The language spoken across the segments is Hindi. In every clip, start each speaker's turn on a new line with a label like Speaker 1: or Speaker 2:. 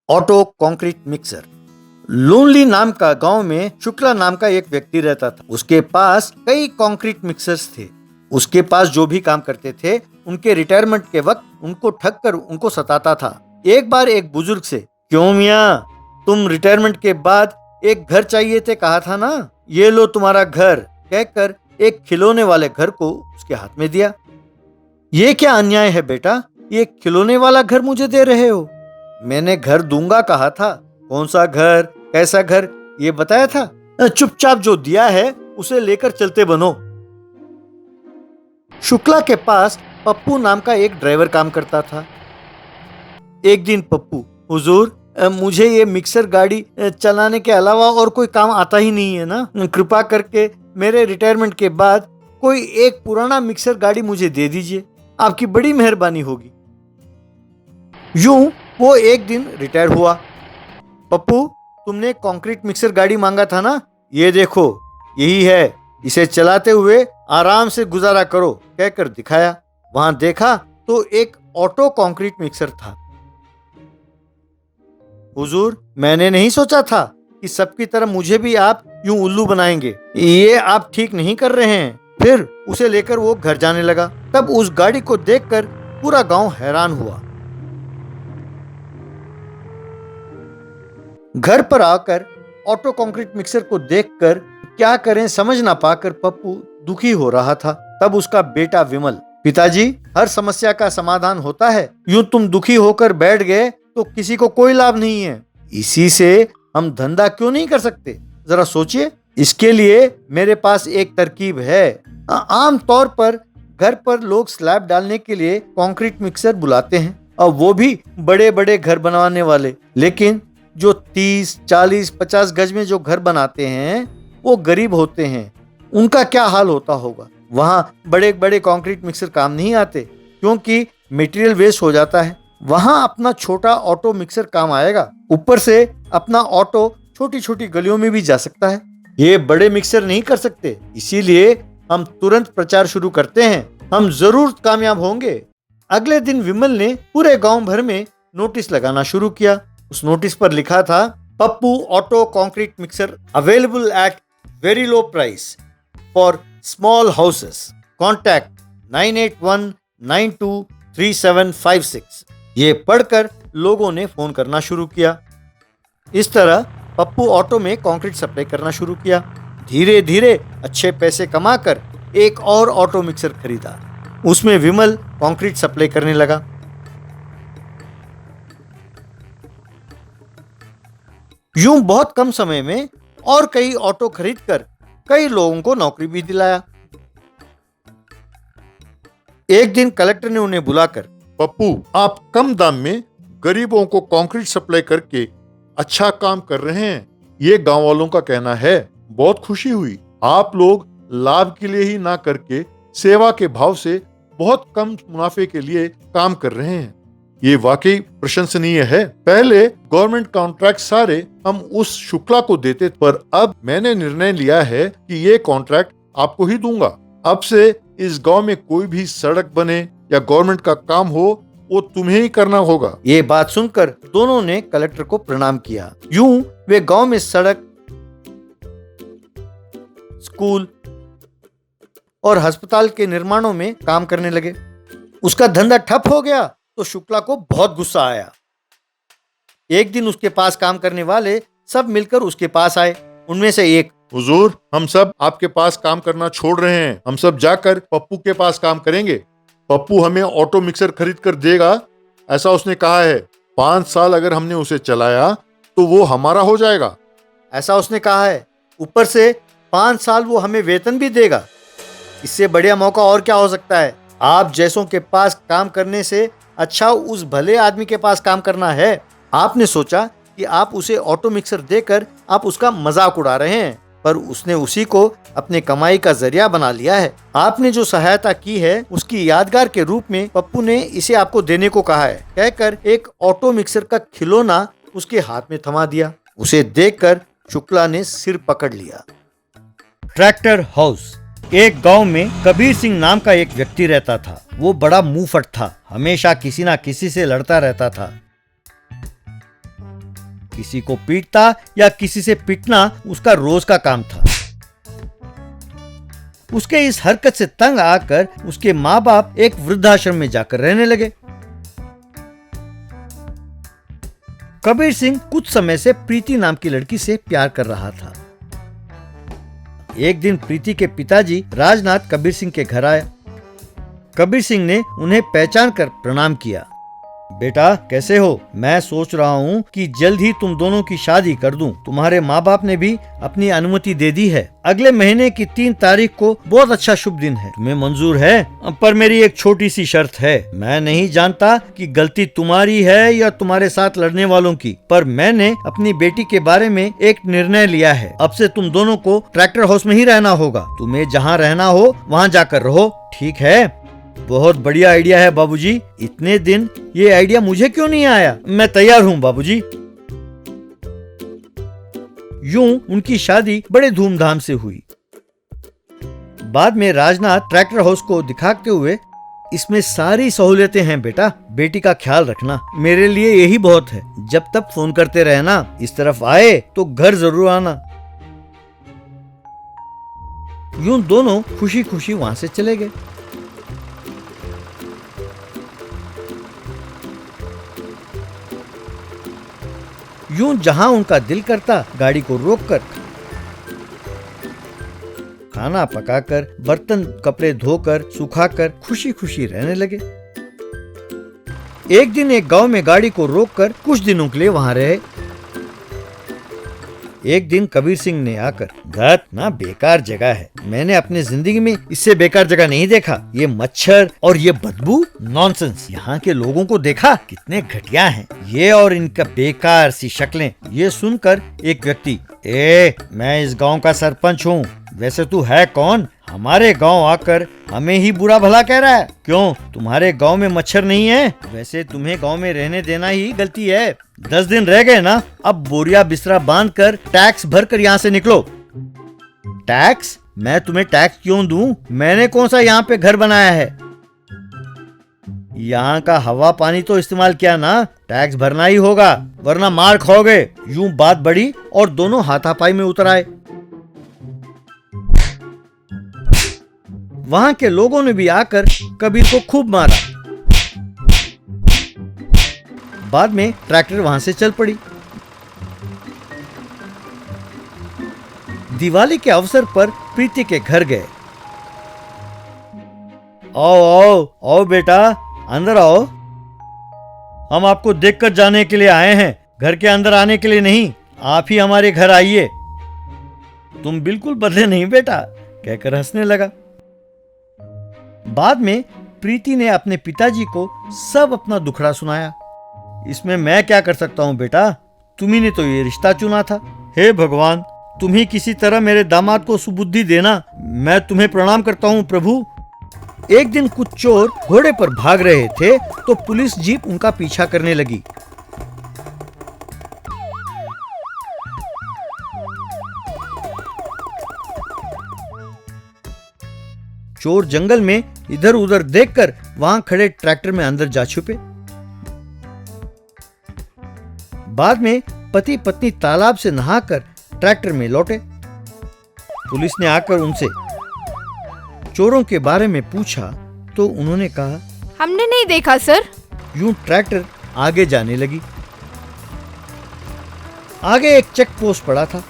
Speaker 1: Auto concrete mixer. लोनली नाम का गांव में शुक्ला नाम का एक व्यक्ति रहता था। उसके पास कई कंक्रीट मिक्सर्स थे। उसके पास जो भी काम करते थे उनके रिटायरमेंट के वक्त उनको ठग कर उनको सताता था। एक बार एक बुजुर्ग से, क्यों मियाँ, तुम रिटायरमेंट के बाद एक घर चाहिए थे कहा था ना, ये लो तुम्हारा घर, कहकर एक खिलौने वाले घर को उसके हाथ में दिया। ये क्या अन्याय है बेटा, ये खिलौने वाला घर मुझे दे रहे हो? मैंने घर दूंगा कहा था। कौन सा घर, कैसा घर, ये बताया था? चुपचाप जो दिया है उसे लेकर चलते बनो। शुक्ला के पास पप्पू नाम का एक ड्राइवर काम करता था। एक दिन पप्पू, हुजूर, मुझे ये मिक्सर गाड़ी चलाने के अलावा और कोई काम आता ही नहीं है ना, कृपा करके मेरे रिटायरमेंट के बाद कोई एक पुराना मिक्सर गाड़ी मुझे दे दीजिए, आपकी बड़ी मेहरबानी होगी। यूं वो एक दिन रिटायर हुआ। पप्पू, तुमने कंक्रीट मिक्सर गाड़ी मांगा था ना, ये देखो यही है, इसे चलाते हुए आराम से गुजारा करो, कहकर दिखाया। वहां देखा तो एक ऑटो कंक्रीट मिक्सर था। हुजूर, मैंने नहीं सोचा था कि सबकी तरह मुझे भी आप यूं उल्लू बनाएंगे, ये आप ठीक नहीं कर रहे हैं। फिर उसे लेकर वो घर जाने लगा। तब उस गाड़ी को देखकर पूरा गांव हैरान हुआ। घर पर आकर ऑटो कंक्रीट मिक्सर को देखकर क्या करें समझ ना पाकर पप्पू दुखी हो रहा था। तब उसका बेटा विमल, पिताजी, हर समस्या का समाधान होता है, यूं तुम दुखी होकर बैठ गए तो किसी को कोई लाभ नहीं है। इसी से हम धंधा क्यों नहीं कर सकते, जरा सोचिए। इसके लिए मेरे पास एक तरकीब है। आम तौर पर घर पर लोग स्लैब डालने के लिए कंक्रीट मिक्सर बुलाते हैं, और वो भी बड़े बड़े घर बनवाने वाले। लेकिन जो 30, 40, 50 गज में जो घर बनाते हैं वो गरीब होते हैं। उनका क्या हाल होता होगा। वहां बड़े बड़े कंक्रीट मिक्सर काम नहीं आते क्योंकि मटेरियल वेस्ट हो जाता है। वहां अपना छोटा ऑटो मिक्सर काम आएगा। ऊपर से अपना ऑटो छोटी छोटी गलियों में भी जा सकता है। ये बड़े मिक्सर नहीं कर सकते, इसीलिए हम तुरंत प्रचार शुरू करते हैं, हम जरूर कामयाब होंगे। अगले दिन विमल ने पूरे गांव भर में नोटिस लगाना शुरू किया। उस नोटिस पर लिखा था, Pappu auto concrete mixer available at very low price for small houses, contact 9819237756। ये पढ़कर लोगों ने फोन करना शुरू किया। इस तरह पप्पू ऑटो में कंक्रीट सप्लाई करना शुरू किया। धीरे धीरे अच्छे पैसे कमाकर एक और ऑटो मिक्सर खरीदा। उसमें विमल कंक्रीट सप्लाई करने लगा। यूं बहुत कम समय में और कई ऑटो खरीदकर कई लोगों को नौकरी भी दिलाया। एक दिन कलेक्टर ने उन्हें बुलाकर,
Speaker 2: पप्पू, आप कम दाम में गरीबों को कंक्रीट सप्लाई करके अच्छा काम कर रहे हैं, ये गांव वालों का कहना है। बहुत खुशी हुई। आप लोग लाभ के लिए ही ना करके सेवा के भाव से बहुत कम मुनाफे के लिए काम कर रहे हैं। ये वाकई प्रशंसनीय है। पहले गवर्नमेंट कॉन्ट्रैक्ट सारे हम उस शुक्ला को देते, पर अब मैंने निर्णय लिया है कि ये कॉन्ट्रैक्ट आपको ही दूंगा। अब से इस गांव में कोई भी सड़क बने या गवर्नमेंट का काम हो, वो तुम्हें ही करना होगा।
Speaker 1: ये बात सुनकर दोनों ने कलेक्टर को प्रणाम किया। यूं वे गांव में सड़क, स्कूल और अस्पताल के निर्माणों में काम करने लगे। उसका धंधा ठप हो गया तो शुक्ला को बहुत गुस्सा आया। एक दिन उसके पास काम करने वाले सब मिलकर उसके पास आए। उनमें से एक,
Speaker 2: हुजूर, हम सब आपके पास काम करना छोड़ रहे हैं, हम सब जाकर पप्पू के पास काम करेंगे। पप्पू हमें ऑटो मिक्सर खरीद कर देगा, ऐसा उसने कहा है। 5 साल अगर हमने उसे चलाया तो वो हमारा हो जाएगा,
Speaker 1: ऐसा उसने कहा है। ऊपर से 5 साल वो हमें वेतन भी देगा। इससे बढ़िया मौका और क्या हो सकता है। आप जैसों के पास काम करने से अच्छा उस भले आदमी के पास काम करना है। आपने सोचा कि आप उसे ऑटो मिक्सर देकर आप उसका मजाक उड़ा रहे हैं, पर उसने उसी को अपने कमाई का जरिया बना लिया है। आपने जो सहायता की है उसकी यादगार के रूप में पप्पू ने इसे आपको देने को कहा है, कहकर एक ऑटो मिक्सर का खिलौना उसके हाथ में थमा दिया। उसे देखकर शुक्ला ने सिर पकड़ लिया। Tractor house. एक गांव में कबीर सिंह नाम का एक व्यक्ति रहता था। वो बड़ा मुंहफट था, हमेशा किसी ना किसी से लड़ता रहता था। किसी को पीटता या किसी से पिटना उसका रोज का काम था। उसके इस हरकत से तंग आकर उसके माँ बाप एक वृद्धाश्रम में जाकर रहने लगे। कबीर सिंह कुछ समय से प्रीति नाम की लड़की से प्यार कर रहा था। एक दिन प्रीति के पिताजी राजनाथ कबीर सिंह के घर आया। कबीर सिंह ने उन्हें पहचान कर प्रणाम किया। बेटा कैसे हो? मैं सोच रहा हूँ कि जल्द ही तुम दोनों की शादी कर दूं। तुम्हारे माँ बाप ने भी अपनी अनुमति दे दी है। अगले महीने की 3 तारीख को बहुत अच्छा शुभ दिन है। तुम्हें मंजूर है? पर मेरी एक छोटी सी शर्त है। मैं नहीं जानता कि गलती तुम्हारी है या तुम्हारे साथ लड़ने वालों की, पर मैंने अपनी बेटी के बारे में एक निर्णय लिया है। अब से तुम दोनों को ट्रैक्टर हाउस में ही रहना होगा। तुम्हें जहाँ रहना हो वहाँ जाकर रहो, ठीक है? बहुत बढ़िया आइडिया है बाबूजी। इतने दिन ये आइडिया मुझे क्यों नहीं आया? मैं तैयार हूँ बाबूजी। यूं उनकी शादी बड़े धूमधाम से हुई। बाद में राजनाथ ट्रैक्टर हाउस को दिखाते हुए, इसमें सारी सहूलियतें हैं बेटा, बेटी का ख्याल रखना, मेरे लिए यही बहुत है। जब तक फोन करते रहना, इस तरफ आए तो घर जरूर आना। यूं दोनों खुशी खुशी वहां से चले गए। यूं जहां उनका दिल करता गाड़ी को रोककर खाना पकाकर, बर्तन कपड़े धोकर, सुखाकर खुशी खुशी रहने लगे। एक दिन एक गांव में गाड़ी को रोककर कुछ दिनों के लिए वहां रहे। एक दिन कबीर सिंह ने आकर, धत ना बेकार जगह है, मैंने अपनी जिंदगी में इससे बेकार जगह नहीं देखा। ये मच्छर और ये बदबू, नॉनसेंस। यहाँ के लोगों को देखा कितने घटिया हैं ये, और इनका बेकार सी शक्लें। ये सुनकर एक व्यक्ति, मैं इस गांव का सरपंच हूँ, वैसे तू है कौन? हमारे गांव आकर हमें ही बुरा भला कह रहा है? क्यों, तुम्हारे गांव में मच्छर नहीं है? वैसे तुम्हें गांव में रहने देना ही गलती है। 10 दिन रह गए ना, अब बोरिया बिस्तरा बांधकर टैक्स भरकर यहाँ से निकलो। टैक्स? मैं तुम्हें टैक्स क्यों दूं? मैंने कौन सा यहाँ पे घर बनाया है? यहाँ का हवा पानी तो इस्तेमाल किया ना, टैक्स भरना ही होगा वरना मार खाओगे। यूं बात बढ़ी और दोनों हाथापाई में उतर आए। वहां के लोगों ने भी आकर कबीर को खूब मारा। बाद में ट्रैक्टर वहां से चल पड़ी। दिवाली के अवसर पर प्रीति के घर गए। आओ आओ आओ बेटा, अंदर आओ। हम आपको देखकर जाने के लिए आए हैं, घर के अंदर आने के लिए नहीं। आप ही हमारे घर आइए। तुम बिल्कुल बदले नहीं बेटा, कहकर हंसने लगा। बाद में प्रीति ने अपने पिताजी को सब अपना दुखड़ा सुनाया। इसमें मैं क्या कर सकता हूं बेटा, तुम्ही ने तो ये रिश्ता चुना था। हे भगवान, तुम ही किसी तरह मेरे दामाद को सुबुद्धि देना। मैं तुम्हें प्रणाम करता हूं प्रभु। एक दिन कुछ चोर घोड़े पर भाग रहे थे तो पुलिस जीप उनका पीछा करने लगी। चोर जंगल में इधर उधर देखकर वहां खड़े ट्रैक्टर में अंदर जा छुपे। बाद में पति पत्नी तालाब से नहाकर ट्रैक्टर में लौटे। पुलिस ने आकर उनसे चोरों के बारे में पूछा तो उन्होंने कहा,
Speaker 3: हमने नहीं देखा सर।
Speaker 1: यूं ट्रैक्टर आगे जाने लगी। आगे एक चेक पोस्ट पड़ा था।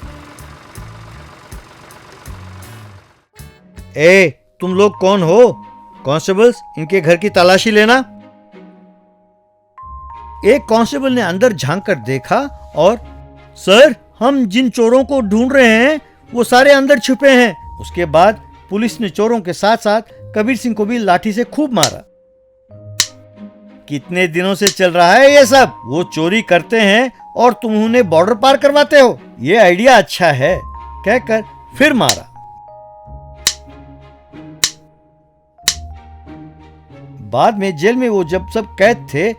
Speaker 1: तुम लोग कौन हो? कांस्टेबल्स, इनके घर की तलाशी लेना। एक कांस्टेबल ने अंदर झांककर देखा और, सर, हम जिन चोरों को ढूंढ रहे हैं वो सारे अंदर छुपे हैं। उसके बाद पुलिस ने चोरों के साथ साथ कबीर सिंह को भी लाठी से खूब मारा। कितने दिनों से चल रहा है ये सब? वो चोरी करते हैं और तुम उन्हें बॉर्डर पार करवाते हो। ये आइडिया अच्छा है, कहकर फिर मारा। बाद में जेल में वो जब सब कैद थे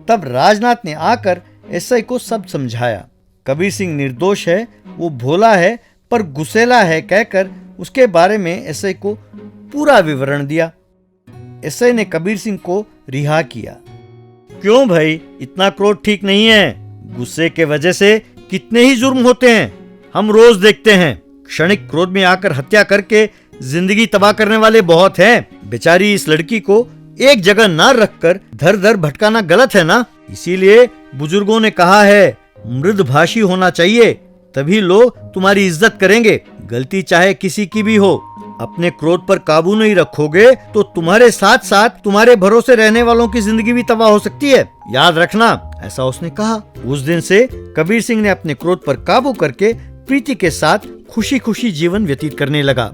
Speaker 1: तब राजनाथ ने आकर एसआई को सब समझाया। कबीर सिंह निर्दोष है, वो भोला है पर गुस्सेला है, कहकर उसके बारे में एसआई को पूरा विवरण दिया। एसआई ने कबीर सिंह को रिहा किया। क्यों भाई, इतना क्रोध ठीक नहीं है। गुस्से के वजह से कितने ही जुर्म होते हैं, हम रोज देखते हैं। क्षणिक क्रोध में आकर हत्या करके जिंदगी तबाह करने वाले बहुत हैं। बेचारी इस लड़की को एक जगह न रखकर धर धर भटकाना गलत है ना। इसीलिए बुजुर्गों ने कहा है, मृदभाषी होना चाहिए, तभी लोग तुम्हारी इज्जत करेंगे। गलती चाहे किसी की भी हो, अपने क्रोध पर काबू नहीं रखोगे तो तुम्हारे साथ साथ तुम्हारे भरोसे रहने वालों की जिंदगी भी तबाह हो सकती है, याद रखना। ऐसा उसने कहा। उस दिन से कबीर सिंह ने अपने क्रोध पर काबू करके प्रीति के साथ खुशी खुशी जीवन व्यतीत करने लगा।